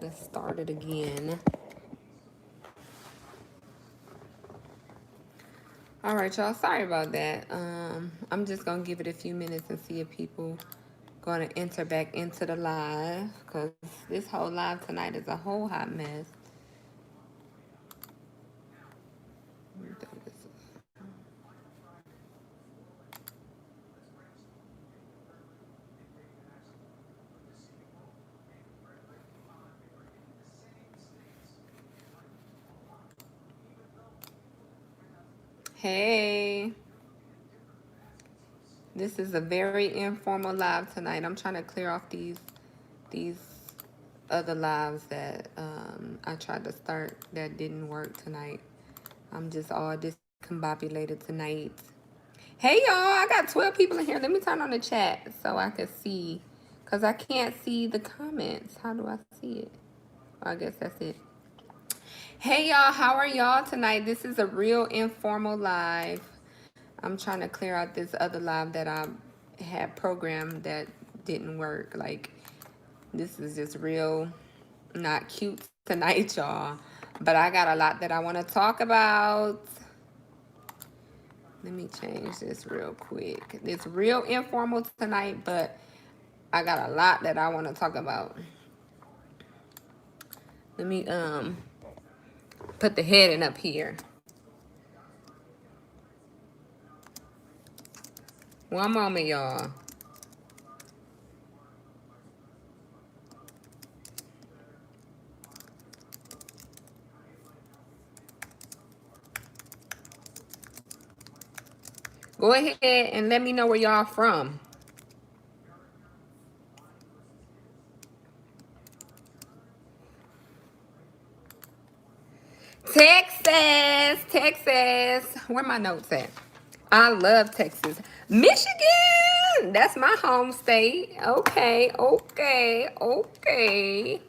Let's start it again. All right, y'all. Sorry about that. I'm just gonna give it a few minutes and see if people gonna enter back into the live, because this whole live tonight is a whole hot mess. Hey, this is a very informal live tonight. I'm trying to clear off these other lives that I tried to start that didn't work tonight. I'm just all discombobulated tonight. Hey y'all, I got 12 people in here. Let me turn on the chat so I can see, because I can't see the comments. How do I see it? I guess that's it. Hey y'all, how are y'all tonight? This is a real informal live. I'm trying to clear out this other live that I had programmed that didn't work. Like, this is just real not cute tonight, y'all. But I got a lot that I want to talk about. Let me change this real quick. It's real informal tonight, but I got a lot that I want to talk about. Let me put the heading up here. One moment, y'all. Go ahead and let me know where y'all from. Texas, Texas. Where my notes at? I love Texas. Michigan, that's my home state. Okay, okay, okay.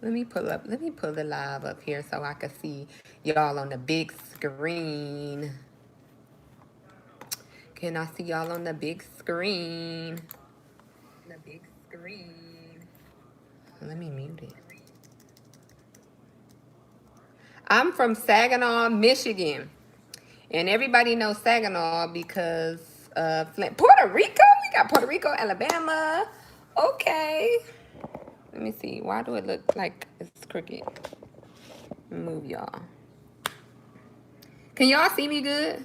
Let me pull the live up here so I can see y'all on the big screen. Can I see y'all on the big screen? The big screen. Let me mute it. I'm from Saginaw, Michigan. And everybody knows Saginaw because Flint. Puerto Rico? We got Puerto Rico, Alabama. Okay. Let me see. Why do it look like it's crooked? Move y'all. Can y'all see me good?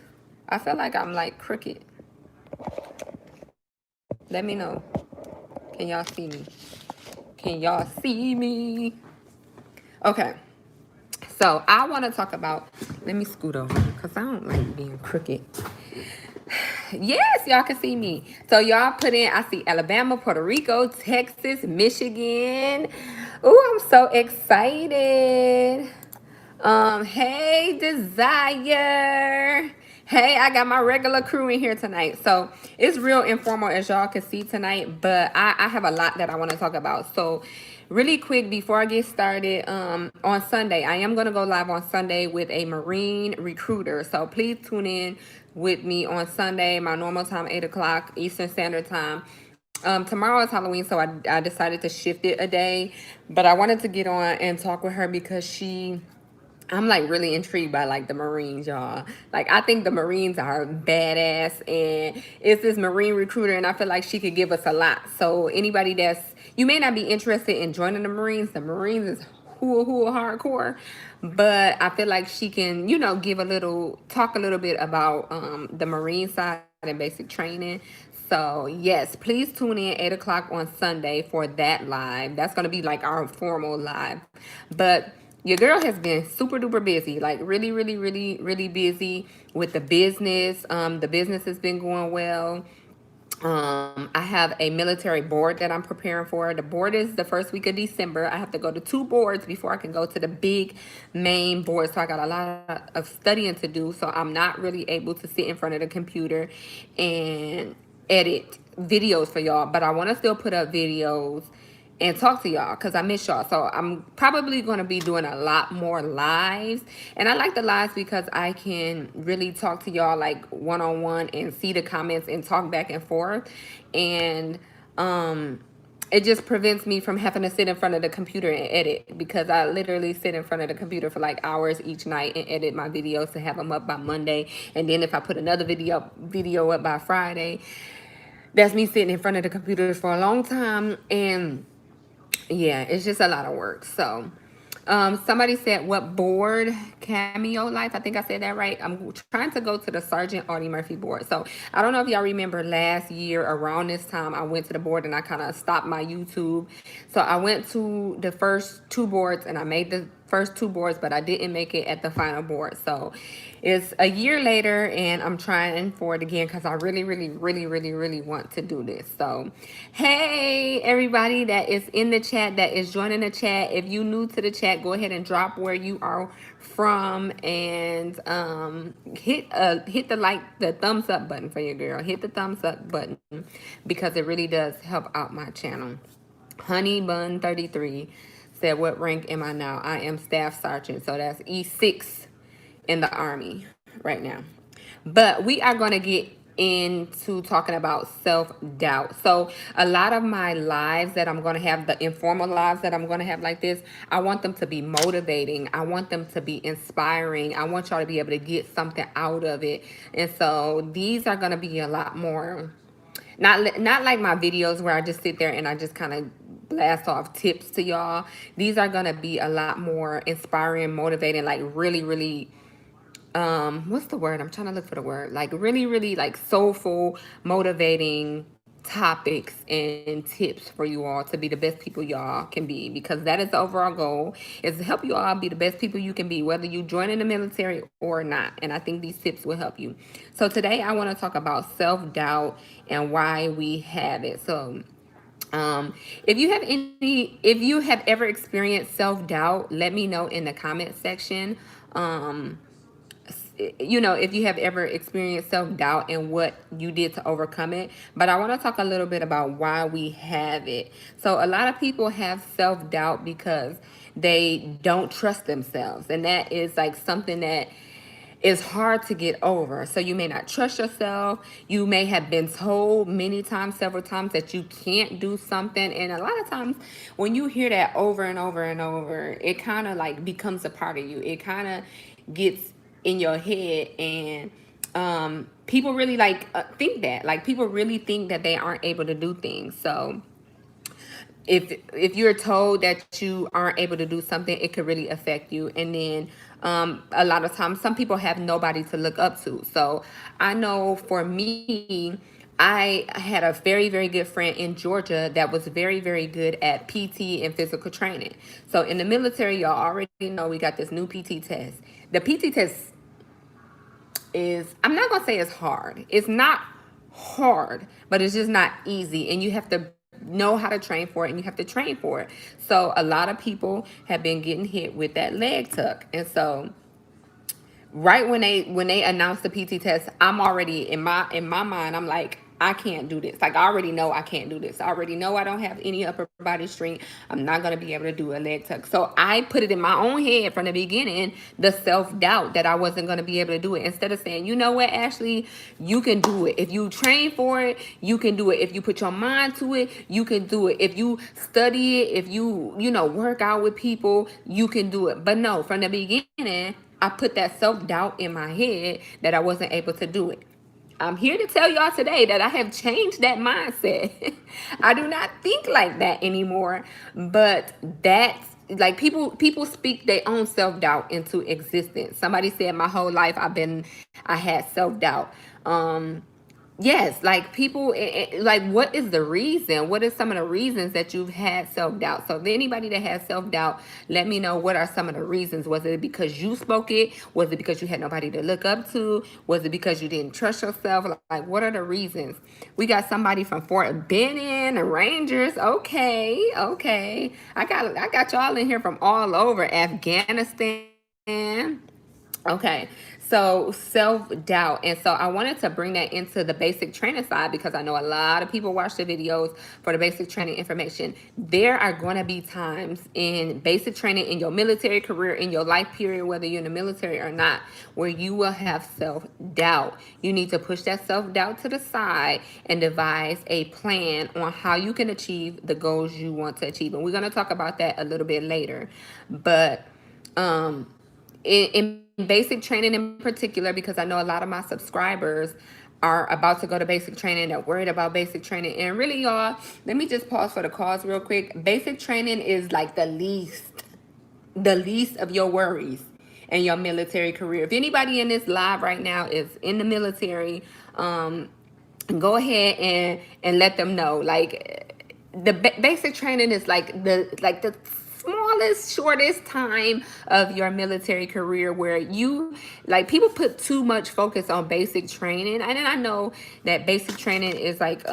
I feel like I'm like crooked. Let me know. Can y'all see me? Can y'all see me? Okay. So I want to talk about, let me scoot over because I don't like being crooked. Yes, y'all can see me. So y'all put in, I see Alabama, Puerto Rico, Texas, Michigan. Ooh, I'm so excited. Hey, Desire. Hey, I got my regular crew in here tonight. So it's real informal, as y'all can see tonight, but I have a lot that I want to talk about. So really quick before I get started, on Sunday, I am going to go live on Sunday with a Marine recruiter. So please tune in with me on Sunday, my normal time, 8 o'clock Eastern Standard Time. Tomorrow is Halloween, so I decided to shift it a day. But I wanted to get on and talk with her because I'm like really intrigued by like the Marines, y'all. Like, I think the Marines are badass, and it's this Marine recruiter, and I feel like she could give us a lot. So anybody you may not be interested in joining the Marines. The Marines is hoo hardcore, but I feel like she can, talk a little bit about the Marine side and basic training. So yes, please tune in 8 o'clock on Sunday for that live. That's gonna be like our formal live, but your girl has been super duper busy, like really, really, really, really busy with the business. The business has been going well. I have a military board that I'm preparing for. The board is the first week of December. I have to go to 2 boards before I can go to the big main board. So I got a lot of studying to do. So I'm not really able to sit in front of the computer and edit videos for y'all. But I want to still put up videos and talk to y'all because I miss y'all. So I'm probably going to be doing a lot more lives. And I like the lives because I can really talk to y'all like one-on-one and see the comments and talk back and forth. And it just prevents me from having to sit in front of the computer and edit, because I literally sit in front of the computer for like hours each night and edit my videos to have them up by Monday. And then if I put another video up by Friday, that's me sitting in front of the computer for a long time. And yeah, it's just a lot of work. So somebody said, what board? Cameo Life, I think I said that right. I'm trying to go to the Sergeant Audie Murphy board. So I don't know if y'all remember last year around this time, I went to the board and I kind of stopped my YouTube. So I went to the first two boards and I made the first two boards, but I didn't make it at the final board. So it's a year later and I'm trying for it again because I really want to do this. So hey, everybody that is in the chat, that is joining the chat, if you new to the chat, go ahead and drop where you are from and hit the thumbs up button for your girl. Hit the thumbs up button because it really does help out my channel. Honey Bun 33 said, what rank am I now? I am Staff Sergeant, so that's E6 in the Army right now. But we are going to get into talking about self-doubt. So a lot of my lives that I'm going to have, the informal lives that I'm going to have like this, I want them to be motivating. I want them to be inspiring. I want y'all to be able to get something out of it. And so these are going to be a lot more, not like my videos where I just sit there and I just kind of blast off tips to y'all. These are going to be a lot more inspiring, motivating, like really what's the word? I'm trying to look for the word. Like really like soulful, motivating topics and tips for you all to be the best people y'all can be, because that is the overall goal, is to help you all be the best people you can be, whether you join in the military or not. And I think these tips will help you. So today I want to talk about self-doubt and why we have it. So if you have ever experienced self-doubt, let me know in the comment section. If you have ever experienced self-doubt and what you did to overcome it. But I want to talk a little bit about why we have it. So a lot of people have self-doubt because they don't trust themselves. And that is like something that is hard to get over. So you may not trust yourself. You may have been told many times, several times, that you can't do something. And a lot of times when you hear that over and over and over, it kind of like becomes a part of you. It kind of gets in your head, and people really think that. Like, people really think that they aren't able to do things. So if you're told that you aren't able to do something, it could really affect you. And then a lot of times, some people have nobody to look up to. So I know for me, I had a very good friend in Georgia that was very good at PT and physical training. So in the military, y'all already know we got this new PT test. The PT test is, I'm not gonna say it's hard. It's not hard, but it's just not easy, and you have to know how to train for it, and you have to train for it. So a lot of people have been getting hit with that leg tuck. And so right when they announced the PT test, I'm already in my mind, I'm like, I can't do this. Like, I already know I can't do this. I already know I don't have any upper body strength. I'm not going to be able to do a leg tuck. So I put it in my own head from the beginning, the self-doubt that I wasn't going to be able to do it. Instead of saying, you know what, Ashley, you can do it. If you train for it, you can do it. If you put your mind to it, you can do it. If you study it, if you work out with people, you can do it. But no, from the beginning, I put that self-doubt in my head that I wasn't able to do it. I'm here to tell y'all today that I have changed that mindset. I do not think like that anymore. But that's like, people speak their own self-doubt into existence. Somebody said, my whole life I had self-doubt. Yes, like people, like, what is the reason? What is some of the reasons that you've had self-doubt? So if anybody that has self-doubt, let me know, what are some of the reasons? Was it because you spoke it? Was it because you had nobody to look up to? Was it because you didn't trust yourself? Like, what are the reasons? We got somebody from Fort Benning, the Rangers. Okay. I got y'all in here from all over. Afghanistan. Okay, So self-doubt. And so I wanted to bring that into the basic training side because I know a lot of people watch the videos for the basic training information. There are going to be times in basic training in your military career, in your life period, whether you're in the military or not, where you will have self-doubt. You need to push that self-doubt to the side and devise a plan on how you can achieve the goals you want to achieve. And we're going to talk about that a little bit later. But in basic training in particular, because I know a lot of my subscribers are about to go to basic training, they're worried about basic training. And really, y'all, let me just pause for the cause real quick. Basic training is like the least of your worries in your military career. If anybody in this live right now is in the military, go ahead and let them know. Like the basic training is like the smallest, shortest time of your military career where you, like, people put too much focus on basic training. And then I know that basic training is like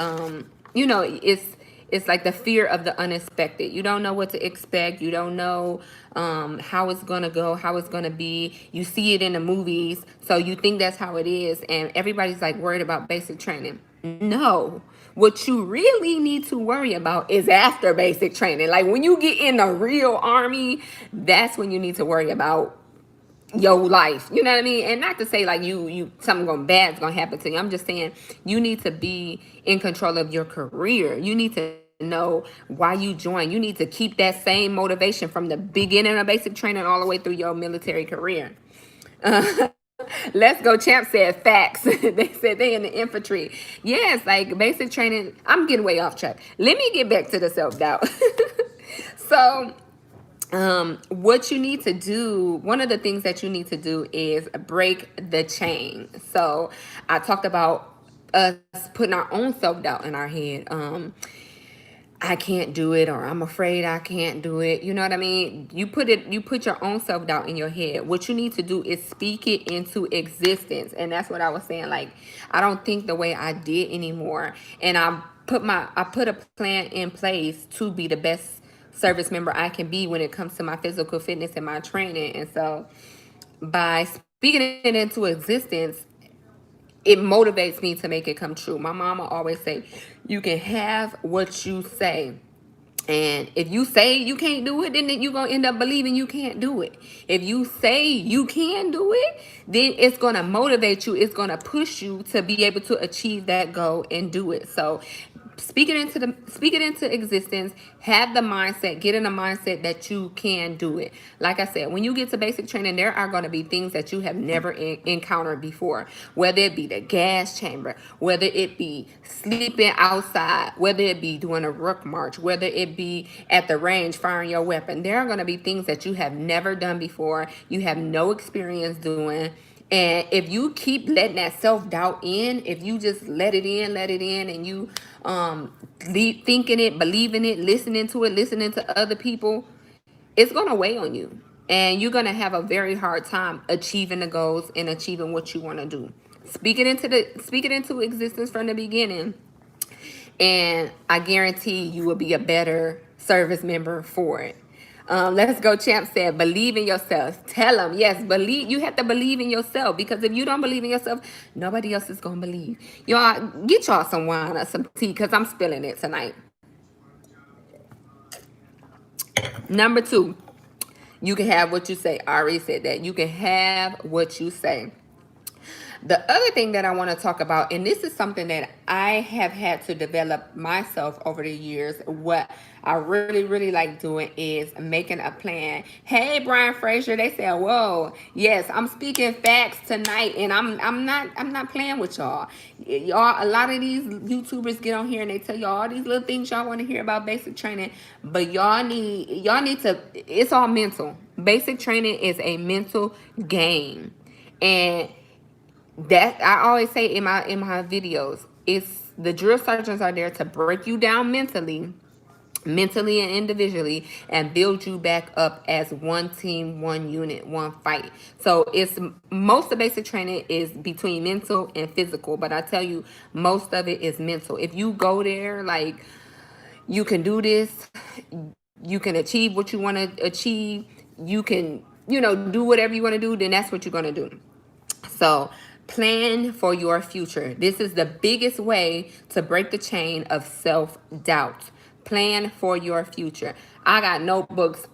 it's like the fear of the unexpected. You don't know what to expect. You don't know how it's going to go, how it's going to be. You see it in the movies, so you think that's how it is. And everybody's like worried about basic training. No. What you really need to worry about is after basic training. Like when you get in the real army, that's when you need to worry about your life. You know what I mean? And not to say like you something bad's gonna happen to you. I'm just saying you need to be in control of your career. You need to know why you join. You need to keep that same motivation from the beginning of basic training all the way through your military career. Let's go champ said facts. They said they in the infantry. Yes, like basic training. I'm getting way off track. Let me get back to the self-doubt. So what you need to do, one of the things that you need to do is break the chain. So I talked about us putting our own self-doubt in our head. I can't do it, or I'm afraid I can't do it. You know what I mean? You put your own self-doubt in your head. What you need to do is speak it into existence. And that's what I was saying. Like, I don't think the way I did anymore. And I put a plan in place to be the best service member I can be when it comes to my physical fitness and my training. And so by speaking it into existence, it motivates me to make it come true. My mama always say, you can have what you say. And if you say you can't do it, then you're going to end up believing you can't do it. If you say you can do it, then it's going to motivate you. It's going to push you to be able to achieve that goal and do it. So speak it into existence. Have the mindset, get in a mindset that you can do it. Like I said, when you get to basic training, there are going to be things that you have never encountered before, whether it be the gas chamber, whether it be sleeping outside, whether it be doing a ruck march, whether it be at the range firing your weapon. There are going to be things that you have never done before, you have no experience doing. And if you keep letting that self-doubt in, if you just let it in, and you thinking it, believing it, listening to other people, it's going to weigh on you. And you're going to have a very hard time achieving the goals and achieving what you want to do. Speak it into existence from the beginning, and I guarantee you will be a better service member for it. Let's go champ said, believe in yourself. Tell them, yes, believe. You have to believe in yourself, because if you don't believe in yourself, nobody else is going to believe. Y'all, get y'all some wine or some tea, because I'm spilling it tonight. Number 2, you can have what you say. I already said that. You can have what you say. The other thing that I want to talk about, and this is something that I have had to develop myself over the years, what I really, really like doing is making a plan. Hey, Brian Frazier, they said, whoa, yes, I'm speaking facts tonight, and I'm not playing with y'all. Y'all, a lot of these YouTubers get on here and they tell y'all all these little things y'all want to hear about basic training, but y'all need to, it's all mental. Basic training is a mental game. And that I always say in my videos, it's the drill sergeants are there to break you down mentally and individually, and build you back up as one team, one unit, one fight. So it's most of basic training is between mental and physical, but I tell you, most of it is mental. If you go there like you can do this, you can achieve what you want to achieve, you can do whatever you want to do, then that's what you're going to do. So plan for your future. This is the biggest way to break the chain of self-doubt. Plan for your future. I got notebooks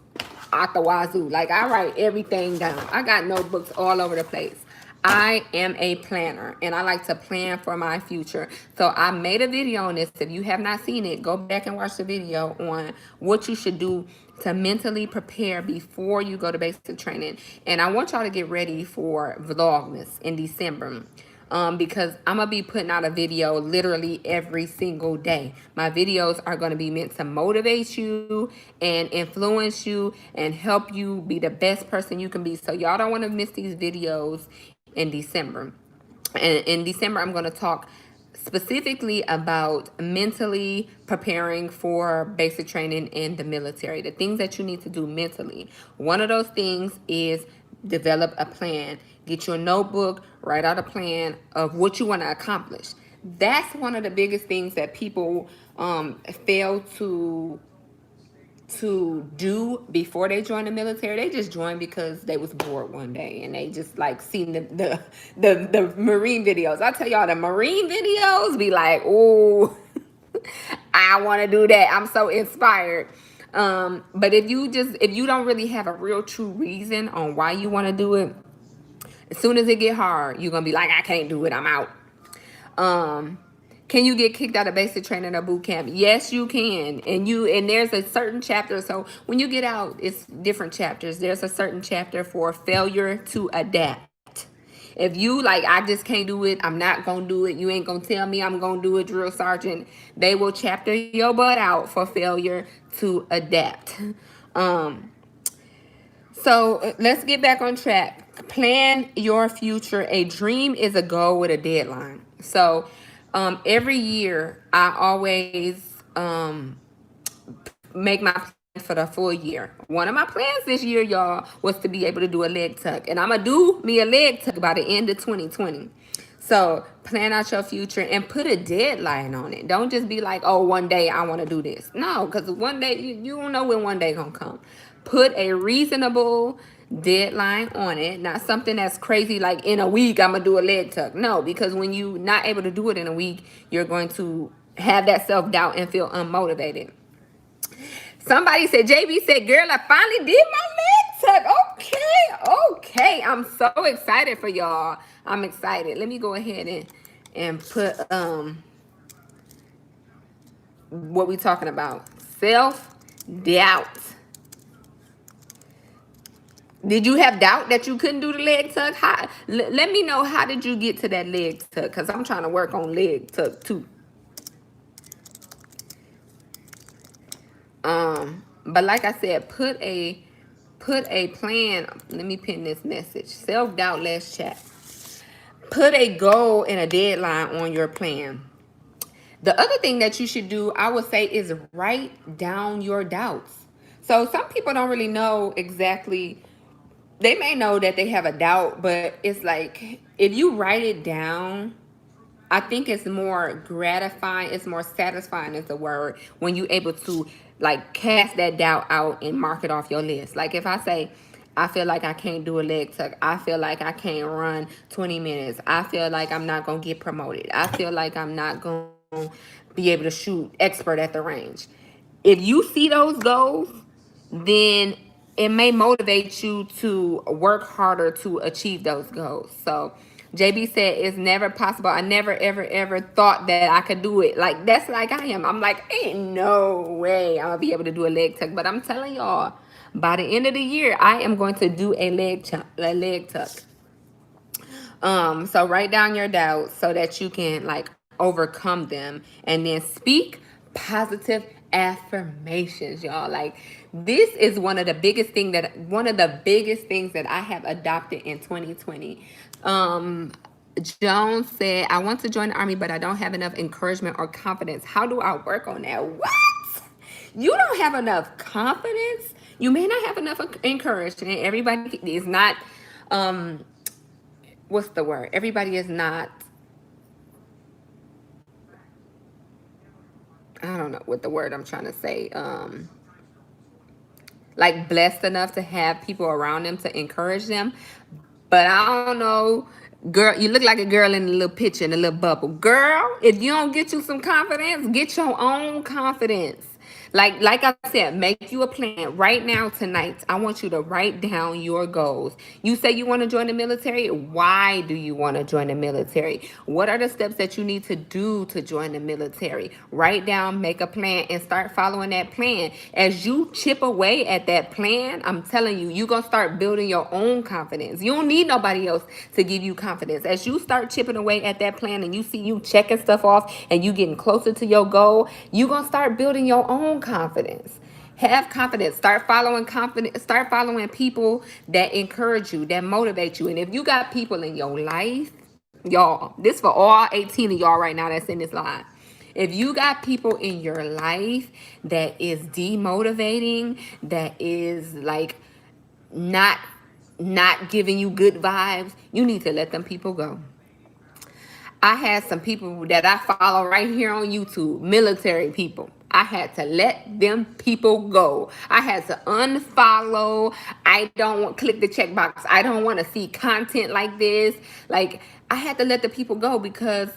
out the wazoo. Like, I write everything down. I got notebooks all over the place. I am a planner and I like to plan for my future. So I made a video on this. If you have not seen it, go back and watch the video on what you should do to mentally prepare before you go to basic training. And I want y'all to get ready for Vlogmas in December. Because I'm going to be putting out a video literally every single day. My videos are going to be meant to motivate you and influence you and help you be the best person you can be. So y'all don't want to miss these videos in December. And in December, I'm going to talk specifically about mentally preparing for basic training in the military, the things that you need to do mentally. One of those things is develop a plan. Get your notebook, write out a plan of what you want to accomplish. That's one of the biggest things that people fail to do before they join the military. They just joined because they was bored one day and they just like seen the Marine videos. I tell y'all, the Marine videos be like, oh, I want to do that. I'm so inspired. But if you don't really have a real true reason on why you want to do it, as soon as it get hard, you're gonna be like, I can't do it, I'm out. Can you get kicked out of basic training or boot camp? Yes, you can. And there's a certain chapter. So when you get out, it's different chapters. There's a certain chapter for failure to adapt. If you like, I just can't do it, I'm not gonna do it, you ain't gonna tell me I'm gonna do it, drill sergeant, they will chapter your butt out for failure to adapt. So let's get back on track. Plan your future. A dream is a goal with a deadline. So every year I always make my plans for the full year. One of my plans this year, y'all, was to be able to do a leg tuck. And I'm going to do me a leg tuck by the end of 2020. So plan out your future and put a deadline on it. Don't just be like, oh, one day I want to do this. No, because one day, you don't know when one day going to come. Put a reasonable deadline on it. Not something that's crazy like in a week I'm going to do a leg tuck. No, because when you're not able to do it in a week, you're going to have that self-doubt and feel unmotivated. Somebody said, JB said, girl, I finally did my leg tuck. Okay. I'm so excited for y'all. I'm excited. Let me go ahead and put what we talking about. Self-doubt. Did you have doubt that you couldn't do the leg tuck? Let me know, how did you get to that leg tuck? Because I'm trying to work on leg tuck too. But like I said, put a plan. Let me pin this message. Self-doubt, let's chat. Put a goal and a deadline on your plan. The other thing that you should do, I would say, is write down your doubts. So some people don't really know exactly. They may know that they have a doubt, but it's like, if you write it down, I think it's more gratifying, it's more satisfying is the word, when you're able to like cast that doubt out and mark it off your list. Like if I say, I feel like I can't do a leg tuck, I feel like I can't run 20 minutes, I feel like I'm not going to get promoted, I feel like I'm not going to be able to shoot expert at the range. If you see those goals, then it may motivate you to work harder to achieve those goals. So JB said, it's never possible. I never, ever, ever thought that I could do it. Like, that's like I am. I'm like, ain't no way I'm going to be able to do a leg tuck. But I'm telling y'all, by the end of the year, I am going to do a leg tuck. So write down your doubts so that you can like overcome them, and then speak positive affirmations, y'all. Like, this is one of the biggest things that I have adopted in 2020. Jones said, I want to join the Army, but I don't have enough encouragement or confidence. How do I work on that? What? You don't have enough confidence? You may not have enough encouragement. Everybody is not, what's the word? Everybody is not, I don't know what the word I'm trying to say, like blessed enough to have people around them to encourage them. But I don't know, Girl, you look like a girl in a little picture, in a little bubble. Girl, if you don't get you some confidence, get your own confidence. Like I said, make you a plan right now tonight. I want you to write down your goals. You say you want to join the military. Why do you want to join the military? What are the steps that you need to do to join the military? Write down, make a plan, and start following that plan. As you chip away at that plan, I'm telling you, you're going to start building your own confidence. You don't need nobody else to give you confidence. As you start chipping away at that plan and you see you checking stuff off and you getting closer to your goal, you're going to start building your own confidence. Have confidence. Start following confidence. Start following people that encourage you, that motivate you. And if you got people in your life, y'all, this for all 18 of y'all right now that's in this line. If you got people in your life that is demotivating, that is like not giving you good vibes, you need to let them people go. I had some people that I follow right here on YouTube, military people. I had to let them people go. I had to unfollow. I don't want click the checkbox. I don't want to see content like this. Like, I had to let the people go because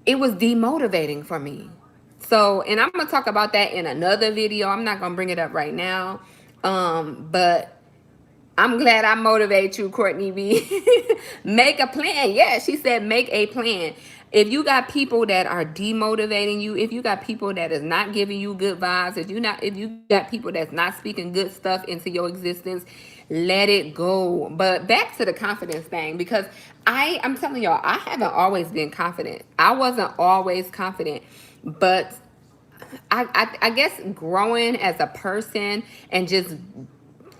it was demotivating for me. So, and I'm gonna talk about that in another video. I'm not gonna bring it up right now. But I'm glad I motivate you, Courtney B. Make a plan. Yeah, she said make a plan. If you got people that are demotivating you, if you got people that is not giving you good vibes, if you got people that's not speaking good stuff into your existence, let it go. But back to the confidence thing, because I'm telling y'all, I haven't always been confident. I wasn't always confident, but I guess growing as a person and just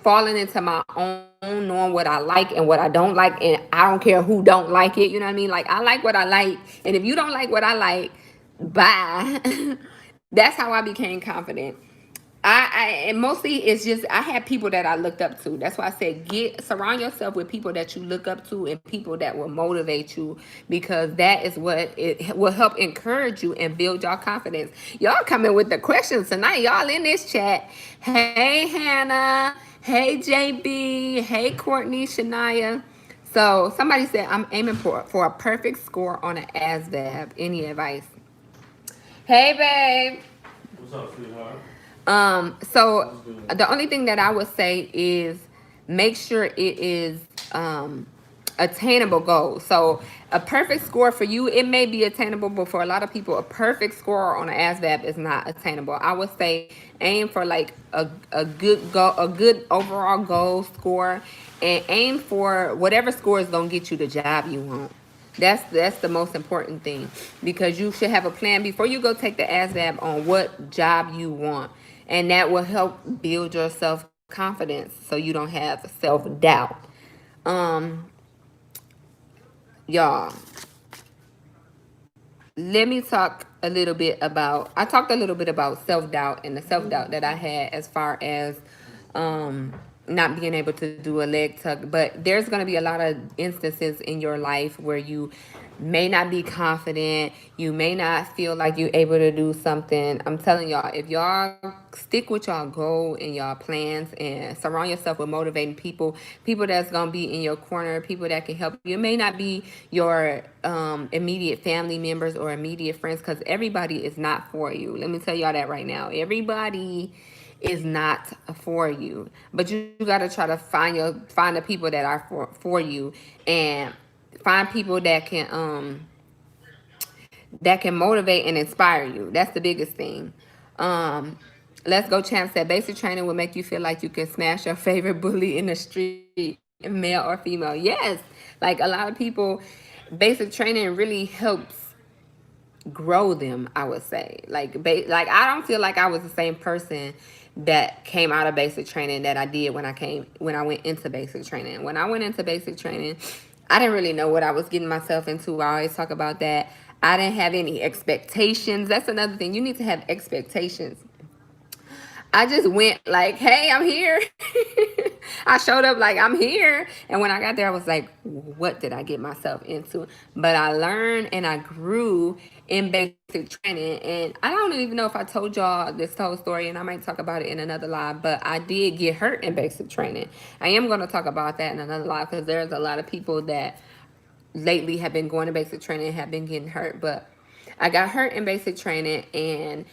falling into my own, knowing what I like and what I don't like, and I don't care who don't like it. You know what I mean? Like, I like what I like, and if you don't like what I like, bye. That's how I became confident. And mostly it's just I had people that I looked up to. That's why I said surround yourself with people that you look up to and people that will motivate you, because that is what it will help encourage you and build your confidence. Y'all coming with the questions tonight. Y'all in this chat. Hey Hannah. Hey JB. Hey Courtney, Shania. So somebody said I'm aiming for a perfect score on an ASVAB. Any advice? Hey babe. What's up, sweetheart? So the only thing that I would say is make sure it is attainable goal. So a perfect score for you, it may be attainable, but for a lot of people, a perfect score on an ASVAB is not attainable. I would say aim for like a good goal, a good overall goal score, and aim for whatever score is gonna get you the job you want. That's the most important thing, because you should have a plan before you go take the ASVAB on what job you want, and that will help build your self confidence so you don't have self doubt. Y'all, let me talk a little bit about. I talked a little bit about self doubt and the self doubt that I had as far as not being able to do a leg tuck. But there's going to be a lot of instances in your life where you may not be confident. You may not feel like you're able to do something. I'm telling y'all, if y'all stick with y'all goal and y'all plans and surround yourself with motivating people, people that's going to be in your corner, people that can help you. It may not be your immediate family members or immediate friends, because everybody is not for you. Let me tell y'all that right now. Everybody is not for you, but you got to try to find the people that are for you, and find people that can motivate and inspire you. That's the biggest thing. Let's Go Champ said basic training will make you feel like you can smash your favorite bully in the street, male or female. Yes, like a lot of people, basic training really helps grow them, I would say. Like I don't feel like I was the same person that came out of basic training that I did when I went into basic training. When I went into basic training, I didn't really know what I was getting myself into. I always talk about that. I didn't have any expectations. That's another thing. You need to have expectations. I just went like, hey, I'm here. I showed up like I'm here. And when I got there, I was like, what did I get myself into? But I learned and I grew in basic training. And I don't even know if I told y'all this whole story, and I might talk about it in another live, but I did get hurt in basic training. I am going to talk about that in another live, because there's a lot of people that lately have been going to basic training and have been getting hurt. But I got hurt in basic training, and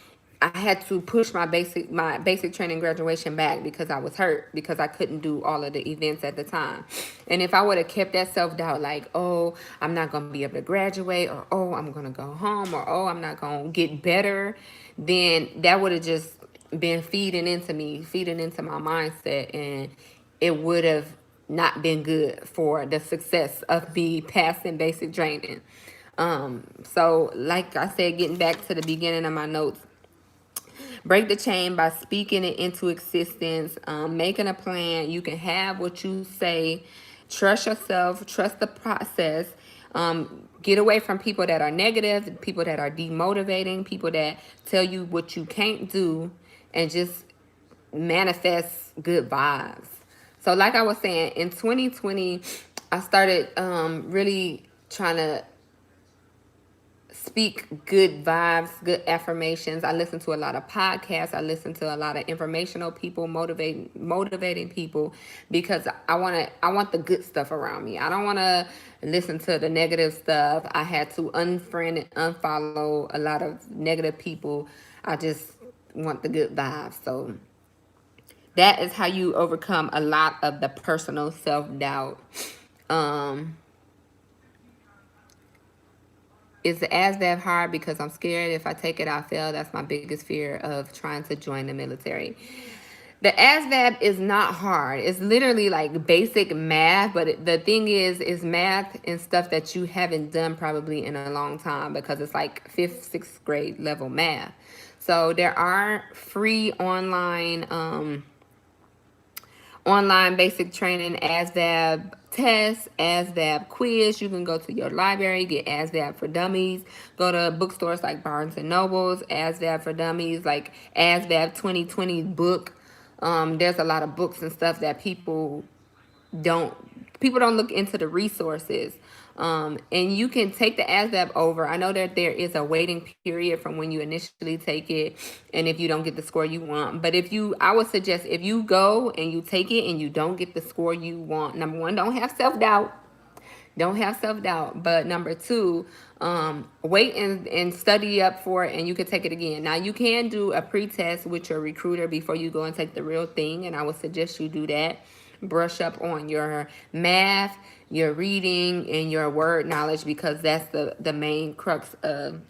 I had to push my basic training graduation back because I was hurt, because I couldn't do all of the events at the time. And if I would have kept that self-doubt, like, oh, I'm not going to be able to graduate, or oh, I'm going to go home, or oh, I'm not going to get better, then that would have just been feeding into me, feeding into my mindset, and it would have not been good for the success of me passing basic training. So like I said, getting back to the beginning of my notes, break the chain by speaking it into existence, making a plan. You can have what you say. Trust yourself. Trust the process. Get away from people that are negative, people that are demotivating, people that tell you what you can't do, and just manifest good vibes. So like I was saying, in 2020, I started really trying to speak good vibes, good affirmations. I listen to a lot of podcasts. I listen to a lot of informational people, motivating people, because I want the good stuff around me. I don't want to listen to the negative stuff. I had to unfriend and unfollow a lot of negative people. I just want the good vibes. So that is how you overcome a lot of the personal self-doubt. Um, Is the ASVAB hard because I'm scared if I take it, I'll fail? That's my biggest fear of trying to join the military. The ASVAB is not hard. It's literally like basic math, but the thing is math and stuff that you haven't done probably in a long time, because it's like 5th, 6th grade level math. So there are free online basic training, ASVAB test, ASVAB quiz. You can go to your library, get ASVAB for Dummies. Go to bookstores like Barnes and Nobles, ASVAB for Dummies, like ASVAB 2020 book. There's a lot of books and stuff that don't don't look into the resources. And you can take the ASVAB over. I know that there is a waiting period from when you initially take it, and if you don't get the score you want. But I would suggest, if you go and you take it and you don't get the score you want, number one, don't have self-doubt. Don't have self-doubt. But number two, wait and study up for it, and you can take it again. Now, you can do a pre-test with your recruiter before you go and take the real thing, and I would suggest you do that. Brush up on your math, your reading, and your word knowledge, because that's the main crux of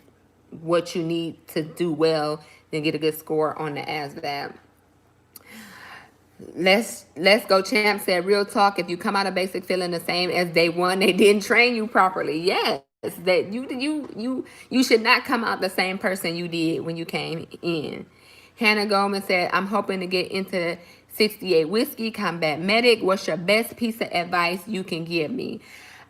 what you need to do well and get a good score on the ASVAB. Let's go champ said, real talk, if you come out of basic feeling the same as day one, they didn't train you properly. Yes, that you should not come out the same person you did when you came in. Hannah Goldman said, I'm hoping to get into 68 whiskey combat medic. What's your best piece of advice you can give me?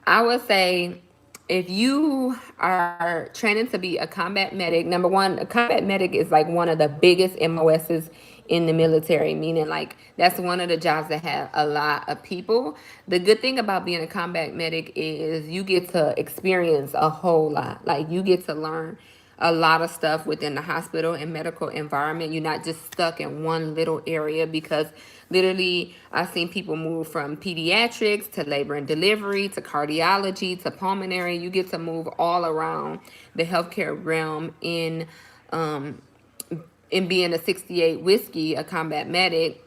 I would say, if you are training to be a combat medic, number one, a combat medic is like one of the biggest MOSs in the military, meaning like that's one of the jobs that have a lot of people. The good thing about being a combat medic is you get to experience a whole lot. Like, you get to learn a lot of stuff within the hospital and medical environment. You're not just stuck in one little area, because literally I've seen people move from pediatrics to labor and delivery to cardiology to pulmonary. You get to move all around the healthcare realm in being a 68 whiskey, a combat medic.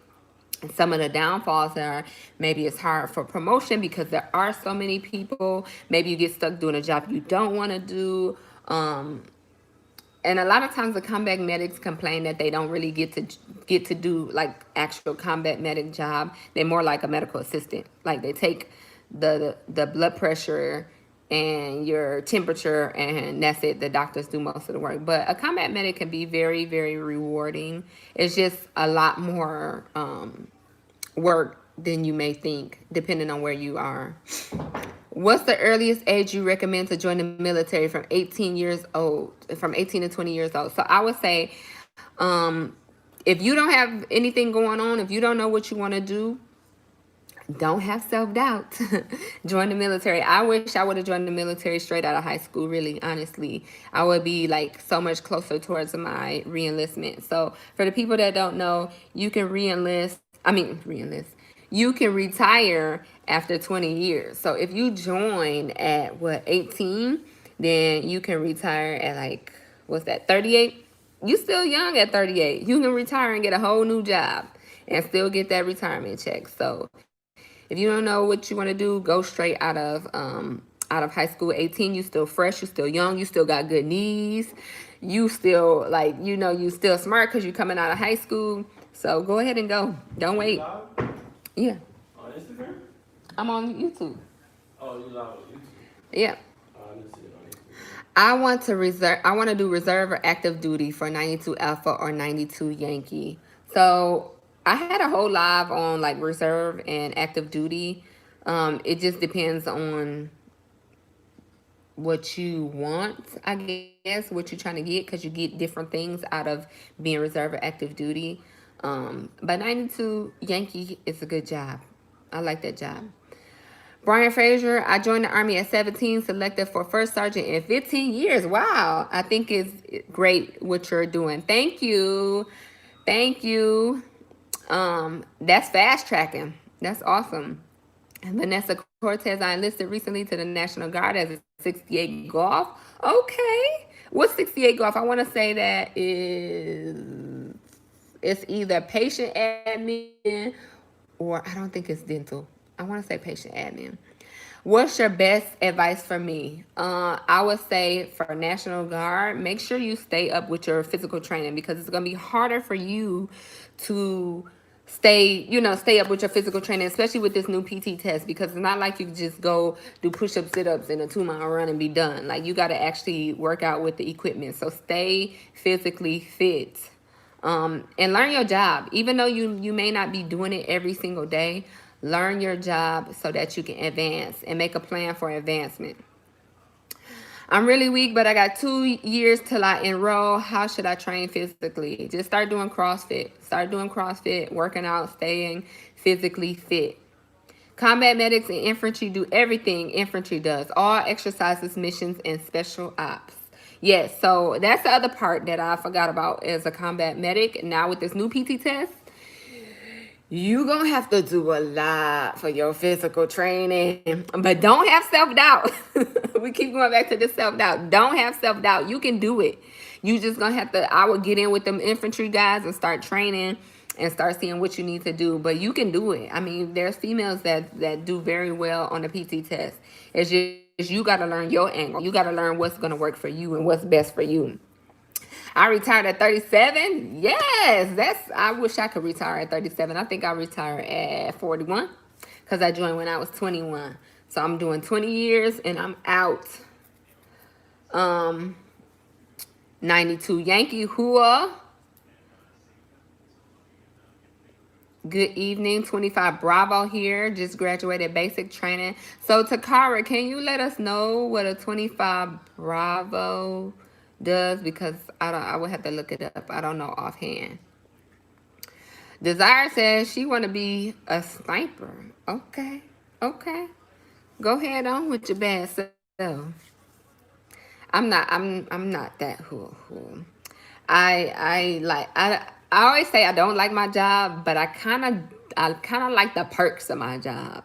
Some of the downfalls are, maybe it's hard for promotion because there are so many people. Maybe you get stuck doing a job you don't want to do. And a lot of times the combat medics complain that they don't really get to do like actual combat medic job. They're more like a medical assistant. Like, they take the blood pressure and your temperature, and that's it. The doctors do most of the work. But a combat medic can be very, very rewarding. It's just a lot more work than you may think, depending on where you are. What's the earliest age you recommend to join the military? From 18 years old, from 18 to 20 years old. So I would say, if you don't have anything going on, if you don't know what you want to do, don't have self-doubt. Join the military. I wish I would have joined the military straight out of high school, really, honestly. I would be like so much closer towards my re-enlistment. So for the people that don't know, you can re-enlist. you can retire after 20 years. So if you join at what, 18, then you can retire at like, what's that, 38? You still young at 38. You can retire and get a whole new job and still get that retirement check. So if you don't know what you want to do, go straight out of high school. 18, you still fresh, you still young, you still got good knees. You still like, you still smart because you're coming out of high school. So go ahead and go. Don't wait. Yeah. On Instagram? I'm on YouTube. Oh, you live on YouTube? Yeah. Oh, I didn't see it on Instagram. I want to do reserve or active duty for 92 Alpha or 92 Yankee. So I had a whole live on like reserve and active duty. It just depends on what you want, I guess, what you're trying to get, because you get different things out of being reserve or active duty. But 92 Yankee is a good job. I like that job. Brian Fraser, I joined the Army at 17, selected for first sergeant in 15 years. Wow. I think it's great what you're doing. Thank you. Thank you. That's fast tracking. That's awesome. And Vanessa Cortez, I enlisted recently to the National Guard as a 68 Golf. Okay. What's 68 Golf? I want to say that is, it's either patient admin or I don't think it's dental. I want to say patient admin. What's your best advice for me? I would say for National Guard, make sure you stay up with your physical training, because it's going to be harder for you to stay up with your physical training, especially with this new PT test, because it's not like you can just go do push-ups, sit-ups, and a 2-mile run and be done. Like, you got to actually work out with the equipment. So stay physically fit. And learn your job. Even though you may not be doing it every single day, learn your job so that you can advance and make a plan for advancement. I'm really weak, but I got 2 years till I enroll. How should I train physically? Just start doing CrossFit. Start doing CrossFit, working out, staying physically fit. Combat medics and infantry do everything infantry does. All exercises, missions, and special ops. Yes, so that's the other part that I forgot about as a combat medic. Now with this new PT test, you gonna have to do a lot for your physical training, but don't have self-doubt. We keep going back to the self-doubt. Don't have self-doubt. You can do it. You just gonna have to, I would get in with them infantry guys and start training and start seeing what you need to do, but you can do it. I mean, there's females that do very well on the PT test. It's just, you gotta learn your angle. You gotta learn what's gonna work for you and what's best for you. I retired at 37. Yes, I wish I could retire at 37. I think I retired at 41 because I joined when I was 21. So I'm doing 20 years and I'm out. 92 Yankee Hua. Good evening. 25 Bravo here. Just graduated basic training. So Takara, can you let us know what a 25 Bravo does? Because I would have to look it up. I don't know offhand. Desire says she want to be a sniper. Okay. Go ahead on with your bad self. I'm not that who. I always say I don't like my job, but I kind of like the perks of my job.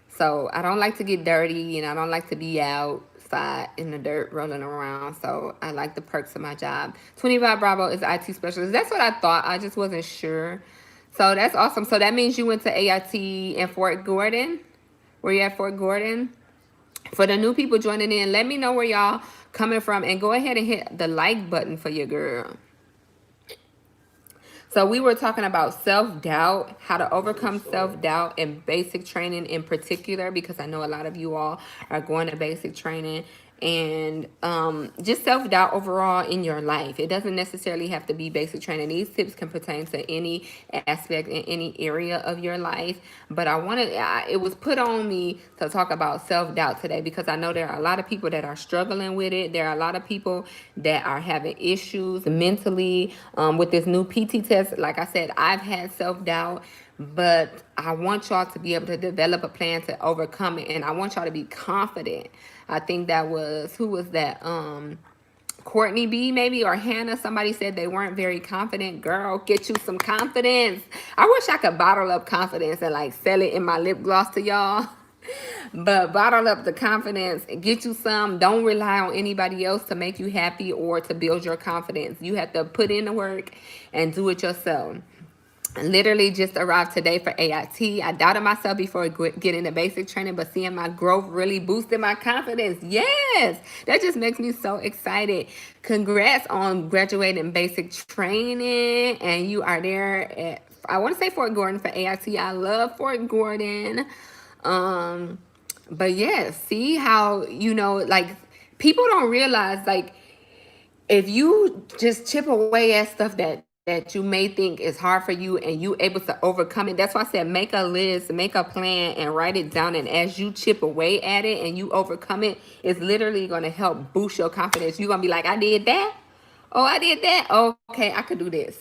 So I don't like to get dirty, and I don't like to be outside in the dirt rolling around. So I like the perks of my job. 25 Bravo is IT specialist. That's what I thought. I just wasn't sure. So that's awesome. So that means you went to AIT in Fort Gordon. Were you at Fort Gordon? For the new people joining in, let me know where y'all coming from, and go ahead and hit the like button for your girl. So we were talking about self-doubt, how to overcome self-doubt and basic training in particular, because I know a lot of you all are going to basic training, and just self-doubt overall in your life. It doesn't necessarily have to be basic training. These tips can pertain to any aspect in any area of your life, but it was put on me to talk about self-doubt today, because I know there are a lot of people that are struggling with it. There are a lot of people that are having issues mentally with this new PT test. Like I said, I've had self-doubt, but I want y'all to be able to develop a plan to overcome it, and I want y'all to be confident. I think that was, who was that? Courtney B, maybe, or Hannah, somebody said they weren't very confident. Girl, get you some confidence. I wish I could bottle up confidence and like sell it in my lip gloss to y'all. But bottle up the confidence, get you some. Don't rely on anybody else to make you happy or to build your confidence. You have to put in the work and do it yourself. Literally just arrived today for AIT. I doubted myself before getting the basic training, but seeing my growth really boosted my confidence. Yes, that just makes me so excited. Congrats on graduating basic training, and you are there at, I want to say Fort Gordon for AIT. I love Fort Gordon. But yeah, see how, like, people don't realize, like, if you just chip away at stuff that you may think is hard for you and you able to overcome it. That's why I said make a list, make a plan, and write it down. And as you chip away at it and you overcome it, it's literally going to help boost your confidence. You're going to be like, I did that. Oh, I did that. Okay, I could do this.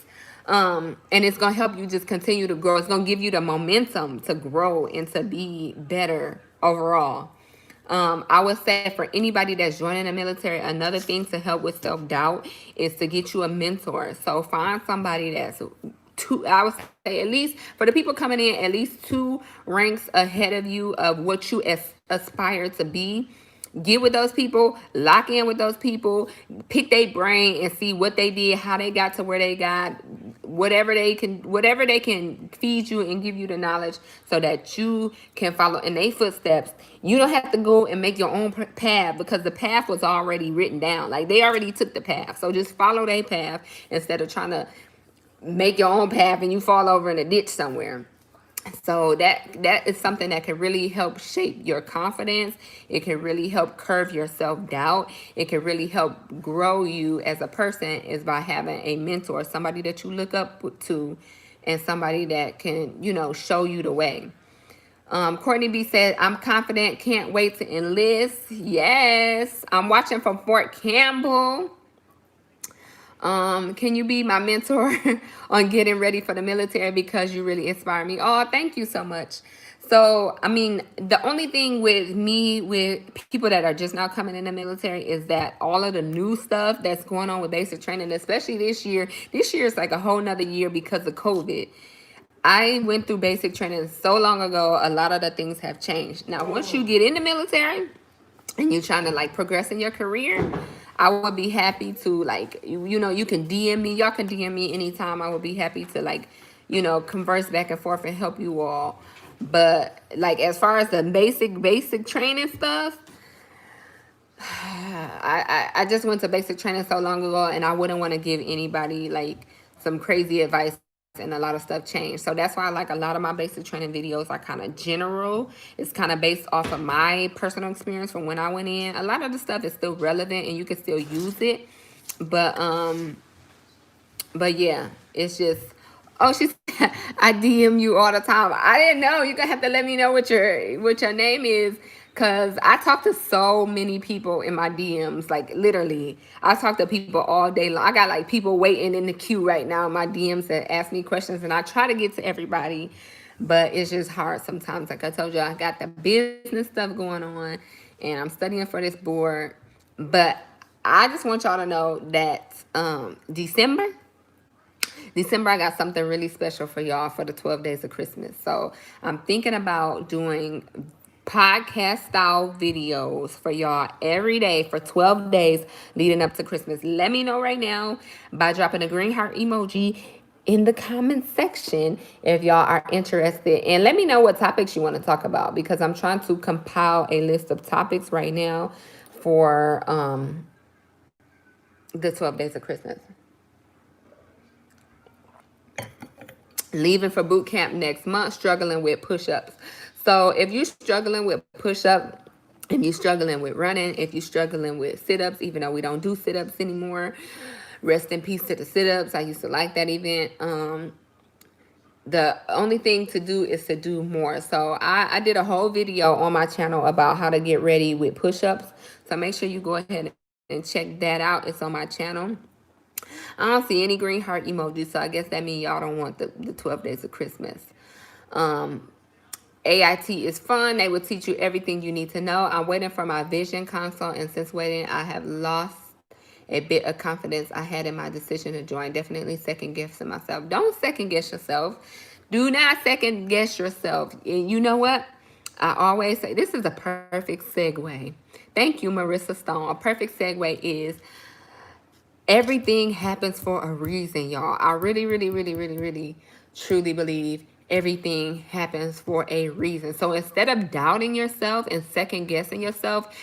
And it's going to help you just continue to grow. It's going to give you the momentum to grow and to be better overall. I would say for anybody that's joining the military, another thing to help with self-doubt is to get you a mentor. So find somebody that's I would say at least, for the people coming in, at least 2 ranks ahead of you of what you aspire to be. Get with those people, lock in with those people, pick their brain and see what they did, how they got to where they got, whatever they can feed you and give you the knowledge so that you can follow in their footsteps. You don't have to go and make your own path because the path was already written down. Like, they already took the path. So just follow their path instead of trying to make your own path and you fall over in a ditch somewhere. So that is something that can really help shape your confidence. It can really help curb your self-doubt. It can really help grow you as a person is by having a mentor, somebody that you look up to and somebody that can, show you the way. Courtney B said, I'm confident, can't wait to enlist. Yes, I'm watching from Fort Campbell. Can you be my mentor on getting ready for the military because you really inspire me? Oh, thank you so much. So, I mean, the only thing with me, with people that are just now coming in the military is that all of the new stuff that's going on with basic training, especially this year is like a whole nother year because of COVID. I went through basic training so long ago, a lot of the things have changed. Now, once you get in the military and you're trying to like progress in your career, I would be happy to like, you can DM me. Y'all can DM me anytime. I would be happy to like, converse back and forth and help you all. But like, as far as the basic training stuff, I just went to basic training so long ago and I wouldn't want to give anybody like some crazy advice, and a lot of stuff changed. So that's why like a lot of my basic training videos are kind of general. It's kind of based off of my personal experience from when I went in. A lot of the stuff is still relevant and you can still use it. But yeah, it's just, oh, she's I DM you all the time. I didn't know. You're gonna have to let me know what your name is. Cause I talk to so many people in my DMs, like literally, I talk to people all day long. I got like people waiting in the queue right now in my DMs that ask me questions, and I try to get to everybody, but it's just hard sometimes. Like I told you, I got the business stuff going on, and I'm studying for this board. But I just want y'all to know that December, I got something really special for y'all for the 12 days of Christmas. So I'm thinking about doing podcast style videos for y'all every day for 12 days leading up to Christmas. Let me know right now by dropping a green heart emoji in the comment section if y'all are interested, and let me know what topics you want to talk about, because I'm trying to compile a list of topics right now for the 12 days of Christmas. Leaving for boot camp next month, struggling with push-ups. So if you're struggling with push-up, if you're struggling with running, if you're struggling with sit-ups, even though we don't do sit-ups anymore, rest in peace to the sit-ups. I used to like that event. The only thing to do is to do more. So I did a whole video on my channel about how to get ready with push-ups. So make sure you go ahead and check that out. It's on my channel. I don't see any green heart emojis, so I guess that means y'all don't want the 12 days of Christmas. AIT is fun. They will teach you everything you need to know. I'm waiting for my vision consult, and since waiting, I have lost a bit of confidence I had in my decision to join. Definitely second guessing myself. Don't second guess yourself. Do not second guess yourself. And you know what? I always say this is a perfect segue. Thank you, Marissa Stone. A perfect segue is everything happens for a reason, y'all. I really, really, really, really, really, truly believe everything happens for a reason. So instead of doubting yourself and second guessing yourself,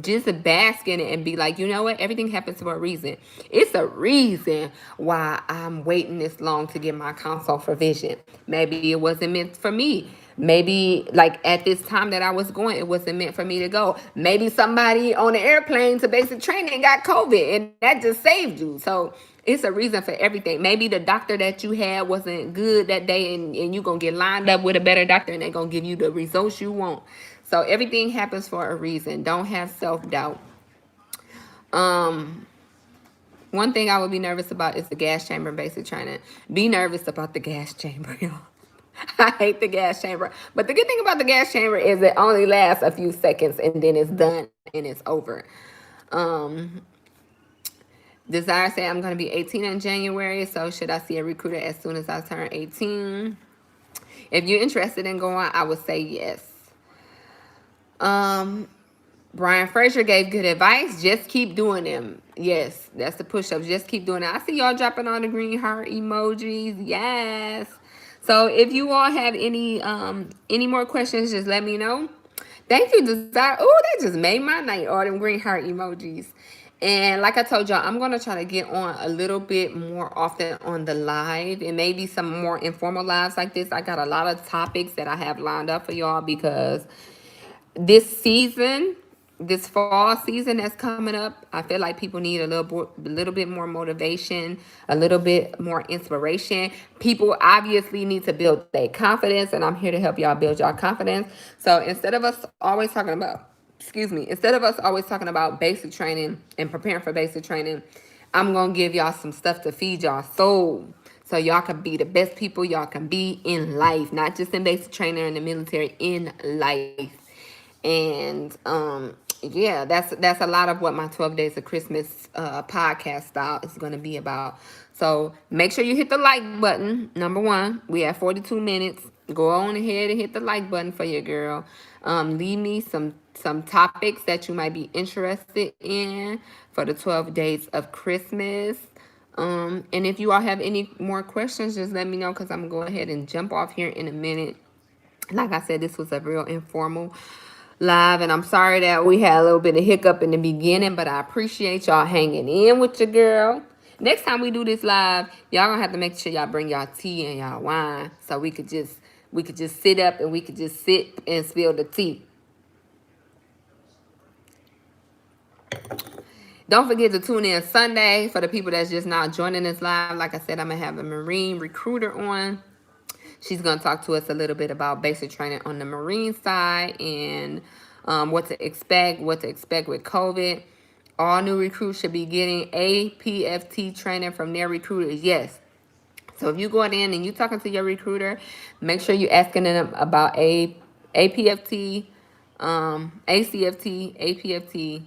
just bask in it and be like, you know what? Everything happens for a reason. It's a reason why I'm waiting this long to get my consult for vision. Maybe it wasn't meant for me. Maybe like at this time that I was going, it wasn't meant for me to go. Maybe somebody on the airplane to basic training got COVID and that just saved you. So it's a reason for everything. Maybe the doctor that you had wasn't good that day and you're going to get lined up with a better doctor and they're going to give you the results you want. So everything happens for a reason. Don't have self-doubt. Um, One thing I would be nervous about is the gas chamber basic training. Be nervous about the gas chamber, y'all. I hate the gas chamber. But the good thing about the gas chamber is it only lasts a few seconds and then it's done and it's over. Um, Desire say I'm going to be 18 in January. So should I see a recruiter as soon as I turn 18? If you're interested in going, I would say yes. Um, Brian Fraser gave good advice. Just keep doing them. Yes, that's the push-ups. Just keep doing it. I see y'all dropping on the green heart emojis. Yes. So if you all have any more questions, just let me know. Thank you, Desire. Oh, that just made my night. All them green heart emojis. And like I told y'all, I'm going to try to get on a little bit more often on the live and maybe some more informal lives like this. I got a lot of topics that I have lined up for y'all because this season, this fall season that's coming up, I feel like people need a little bit more motivation, a little bit more inspiration. People obviously need to build their confidence, and I'm here to help y'all build y'all confidence. So instead of us always talking about, instead of us always talking about basic training and preparing for basic training, I'm gonna give y'all some stuff to feed y'all soul. So y'all can be the best people y'all can be in life, not just in basic training or in the military, in life. And yeah, that's a lot of what my 12 days of Christmas podcast style is going to be about. So make sure you hit the like button. Number one, we have 42 minutes. Go on ahead and hit the like button for your girl. Leave me some topics that you might be interested in for the 12 days of Christmas. And if you all have any more questions, just let me know because I'm going to go ahead and jump off here in a minute. Like I said, this was a real informal live, and I'm sorry that we had a little bit of hiccup in the beginning, but I appreciate y'all hanging in with your girl. Next time we do this live, y'all gonna have to make sure y'all bring y'all tea and y'all wine so we could just sit up and we could just sit and spill the tea. Don't forget to tune in Sunday for the people that's just now joining this live. Like I said, I'm gonna have a Marine recruiter on. She's going to talk to us a little bit about basic training on the Marine side and what to expect with COVID. All new recruits should be getting APFT training from their recruiters. Yes. So if you going in and you talking to your recruiter, make sure you asking them about APFT, ACFT, APFT,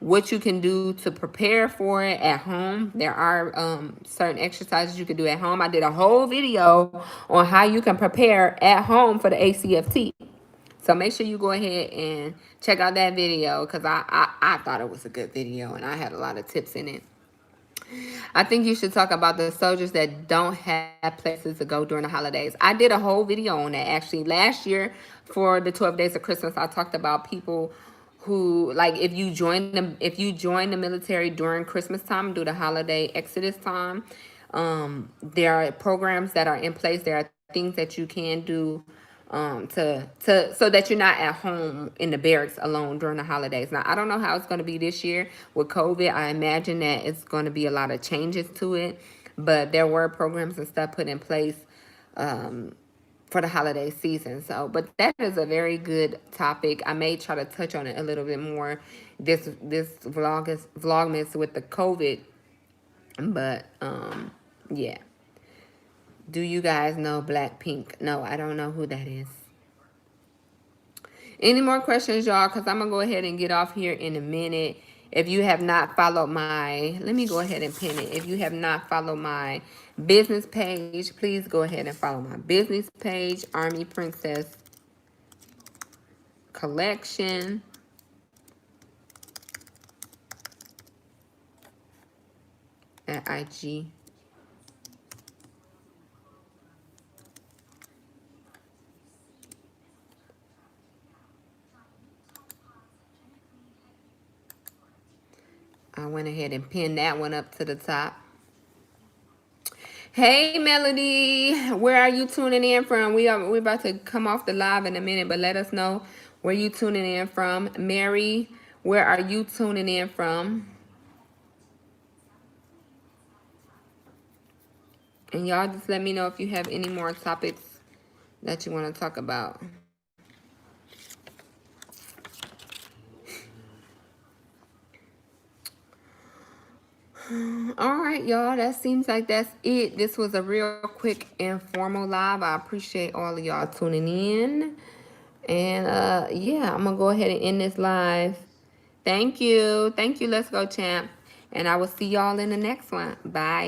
what you can do to prepare for it at home. There are certain exercises you can do at home. I did a whole video on how you can prepare at home for the ACFT. So make sure you go ahead and check out that video because I thought it was a good video and I had a lot of tips in it. I think you should talk about the soldiers that don't have places to go during the holidays. I did a whole video on that actually last year for the 12 days of Christmas. I talked about people who, like, if you join the military during Christmas time, do the holiday exodus time, there are programs that are in place. There are things that you can do so that you're not at home in the barracks alone during the holidays. Now, I don't know how it's going to be this year with COVID. I imagine that it's going to be a lot of changes to it, but there were programs and stuff put in place for the holiday season. So, but that is a very good topic. I may try to touch on it a little bit more this vlogmas with the COVID, but yeah. Do you guys know Blackpink? No, I don't know who that is. Any more questions, y'all? Because I'm going to go ahead and get off here in a minute. If you have not followed my, let me go ahead and pin it. If you have not followed my business page, please go ahead and follow my business page, Army Princess Collection. At IG. I went ahead and pinned that one up to the top. Hey Melody, where are you tuning in from? We're about to come off the live in a minute, but let us know where you tuning in from. Mary, where are you tuning in from? And y'all just let me know if you have any more topics that you want to talk about. All right, y'all. That seems like that's it. This was a real quick, informal live. I appreciate all of y'all tuning in. And yeah, I'm gonna go ahead and end this live. Thank you. Thank you. Let's go, champ. And I will see y'all in the next one. Bye.